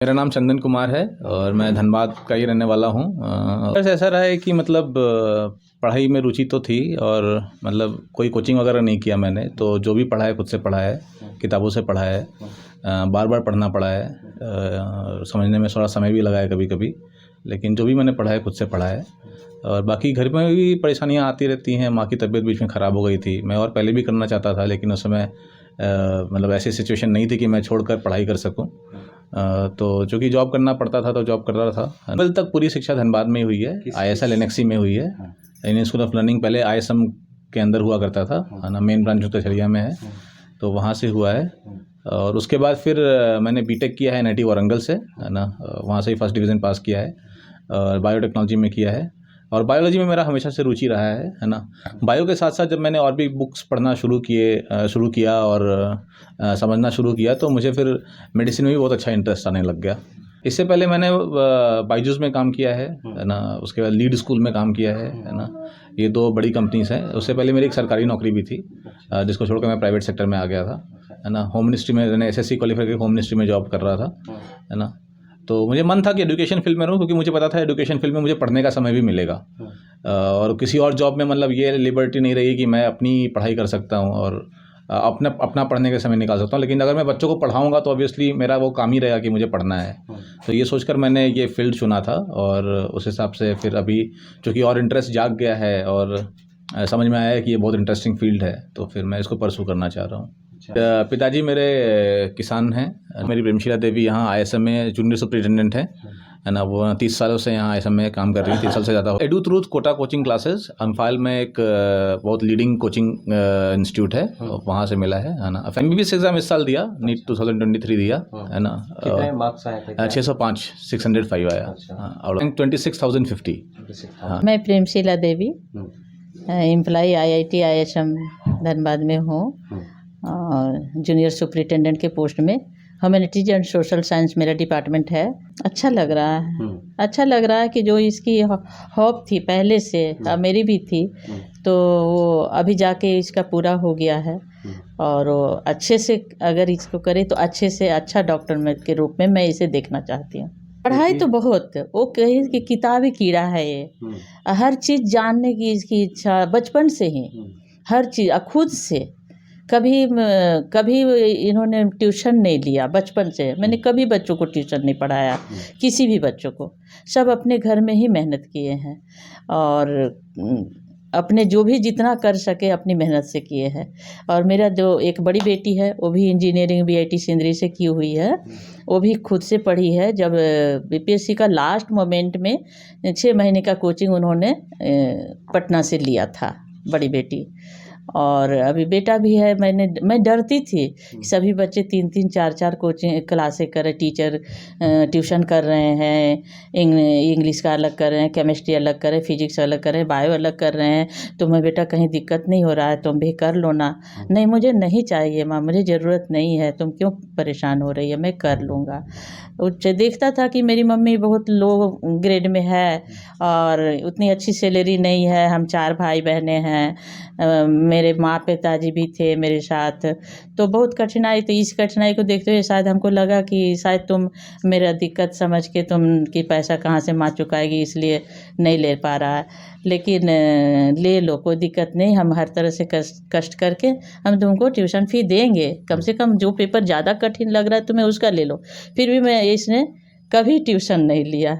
मेरा नाम चंदन कुमार है और मैं धनबाद का ही रहने वाला हूँ। बस ऐसा रहा है कि मतलब पढ़ाई में रुचि तो थी और मतलब कोई कोचिंग वगैरह नहीं किया मैंने, तो जो भी पढ़ा है खुद से पढ़ा है, किताबों से पढ़ा है। बार बार पढ़ना पड़ा है, समझने में थोड़ा समय भी लगा है कभी कभी, लेकिन जो भी मैंने पढ़ा है खुद से पढ़ा है। और बाकी घर में भी परेशानियाँ आती रहती हैं। माँ की तबीयत बीच में ख़राब हो गई थी। मैं और पहले भी करना चाहता था, लेकिन उस समय मतलब ऐसी सिचुएशन नहीं थी कि मैं छोड़कर पढ़ाई कर सकूं। तो चूँकि जॉब करना पड़ता था तो जॉब कर रहा था। 12 तक पूरी शिक्षा धनबाद में ही हुई है, ISL NXC में हुई है। इंडियन स्कूल ऑफ लर्निंग पहले ISM के अंदर हुआ करता था, है ना। मेन ब्रांच तो छड़िया में है, तो वहाँ से हुआ है। और उसके बाद फिर मैंने बीटेक किया है NIT वारंगल से, है ना। वहाँ से ही फर्स्ट डिवीज़न पास किया है और बायोटेक्नोलॉजी में किया है। और बायोलॉजी में मेरा हमेशा से रुचि रहा है ना। बायो के साथ साथ जब मैंने और भी बुक्स पढ़ना शुरू किया और समझना शुरू किया, तो मुझे फिर मेडिसिन में भी बहुत अच्छा इंटरेस्ट आने लग गया। इससे पहले मैंने बायजूस में काम किया है ना। उसके बाद लीड स्कूल में काम किया है ना। ये 2 बड़ी कंपनीज हैं। उससे पहले मेरी एक सरकारी नौकरी भी थी, जिसको छोड़कर मैं प्राइवेट सेक्टर में आ गया था, है ना। होम मिनिस्ट्री में मैंने SSC क्वालिफाई करके होम मिनिस्ट्री में जॉब कर रहा था, है ना। तो मुझे मन था कि एजुकेशन फील्ड में रहूँ, क्योंकि मुझे पता था एजुकेशन फील्ड में मुझे पढ़ने का समय भी मिलेगा। और किसी और जॉब में मतलब ये लिबर्टी नहीं रही कि मैं अपनी पढ़ाई कर सकता हूँ और अपना पढ़ने का समय निकाल सकता हूँ। लेकिन अगर मैं बच्चों को पढ़ाऊँगा तो ऑब्वियसली मेरा वो काम ही रहेगा कि मुझे पढ़ना है। तो ये सोचकर मैंने ये फील्ड चुना था और उस हिसाब से फिर अभी चूँकि और इंटरेस्ट जाग गया है और समझ में आया है कि ये बहुत इंटरेस्टिंग फील्ड है, तो फिर मैं इसको परसू करना चाह रहा हूँ। पिताजी मेरे किसान हैं। मेरी प्रेमशीला देवी यहाँ ISM में जूनियर सुपरिटेंडेंट है ना। वो 30 सालों से यहाँ ISM में काम कर रही है, 30 साल से ज़्यादा। एडू थ्रूथ कोटा कोचिंग क्लासेस अम्फाल में एक बहुत लीडिंग कोचिंग इंस्टीट्यूट है, वहाँ से मिला है ना। MBBS एग्जाम इस साल दिया, नीट 2023 दिया, है ना। कितने मार्क्स आए थे? 605 605 आया, और 26,050। हाँ। मैं प्रेमशीला देवी एम्प्लॉई IIT ISM धनबाद में हूँ और जूनियर सुपरिटेंडेंट के पोस्ट में। ह्यूमैनिटीज एंड सोशल साइंस मेरा डिपार्टमेंट है। अच्छा लग रहा है कि जो इसकी हॉप थी पहले से, मेरी भी थी, तो वो अभी जाके इसका पूरा हो गया है। और अच्छे से अगर इसको करे तो अच्छे से अच्छा डॉक्टर के रूप में मैं इसे देखना चाहती हूँ। पढ़ाई तो बहुत, वो कहीं कि किताबी कीड़ा है ये। हर चीज़ जानने की इसकी इच्छा बचपन से ही, हर चीज़ खुद से। कभी इन्होंने ट्यूशन नहीं लिया। बचपन से मैंने कभी बच्चों को ट्यूशन नहीं पढ़ाया, किसी भी बच्चों को। सब अपने घर में ही मेहनत किए हैं और अपने जो भी जितना कर सके अपनी मेहनत से किए हैं। और मेरा जो एक बड़ी बेटी है वो भी इंजीनियरिंग BIT सिंदरी से की हुई है। वो भी खुद से पढ़ी है। जब BPSC का लास्ट मोमेंट में 6 महीने का कोचिंग उन्होंने पटना से लिया था, बड़ी बेटी। और अभी बेटा भी है। मैं डरती थी कि सभी बच्चे 3-3 4-4 कोचिंग क्लासें करें, टीचर ट्यूशन कर रहे हैं, इंग्लिश का अलग कर रहे हैं, केमिस्ट्री अलग कर रहे हैं, फिजिक्स अलग कर रहे हैं, बायो अलग कर रहे हैं। तुम्हें बेटा कहीं दिक्कत नहीं हो रहा है, तुम भी कर लो ना। नहीं, मुझे नहीं चाहिए माँ, मुझे ज़रूरत नहीं है, तुम क्यों परेशान हो रही है, मैं कर लूँगा। देखता था कि मेरी मम्मी बहुत लो ग्रेड में है और उतनी अच्छी सैलरी नहीं है। हम 4 भाई बहनें हैं। मेरे माँ पिताजी भी थे मेरे साथ, तो बहुत कठिनाई। तो इस कठिनाई को देखते हुए शायद हमको लगा कि शायद तुम मेरा दिक्कत समझ के तुम कि पैसा कहाँ से माँ चुकाएगी, इसलिए नहीं ले पा रहा है। लेकिन ले लो, कोई दिक्कत नहीं, हम हर तरह से कष्ट करके हम तुमको ट्यूशन फ़ी देंगे। कम से कम जो पेपर ज़्यादा कठिन लग रहा है तुम्हें उसका ले लो। फिर भी इसने कभी ट्यूशन नहीं लिया।